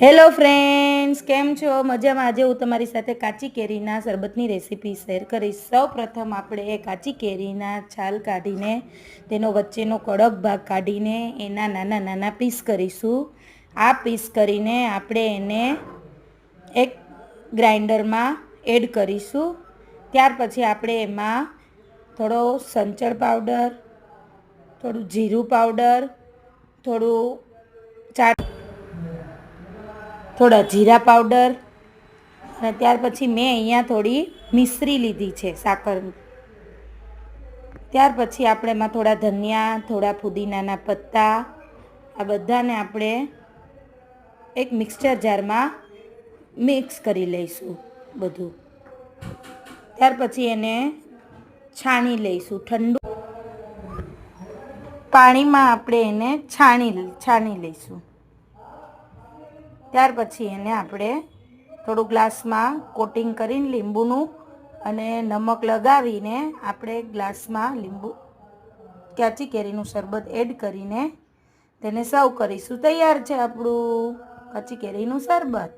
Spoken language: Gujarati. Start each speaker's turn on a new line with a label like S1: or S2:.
S1: હેલો ફ્રેન્ડ્સ, કેમ છો? મજામાં? આજે હું તમારી સાથે કાચી કેરીના શરબતની રેસીપી શેર કરીશ. સૌ પ્રથમ આપણે કાચી કેરીના છાલ કાઢીને તેનો વચ્ચેનો કડક ભાગ કાઢીને એના નાના નાના પીસ કરીશું. આ પીસ કરીને આપણે એને એક ગ્રાઇન્ડરમાં એડ કરીશું. ત્યાર પછી આપણે એમાં થોડો સંચળ પાવડર, થોડું જીરું પાવડર, થોડા જીરા પાવડર અને ત્યાર પછી મેં અહીંયા થોડી મિશ્રી લીધી છે, સાકર. ત્યાર પછી આપણે એમાં થોડા ધનિયા, થોડા ફુદીનાના પત્તા, આ બધાને આપણે એક મિક્સચર જારમાં મિક્સ કરી લઈશું બધું. ત્યાર પછી એને છાણી લઈશું. ઠંડુ પાણીમાં આપણે એને છાણી લઈશું. ત્યાર પછી એને આપણે થોડું ગ્લાસમાં કોટિંગ કરીને લીંબુનું અને નમક લગાવીને આપણે ગ્લાસમાં કાચી કેરીનું શરબત એડ કરીને તેને સર્વ કરીશું. તૈયાર છે આપણું કાચી કેરીનું શરબત.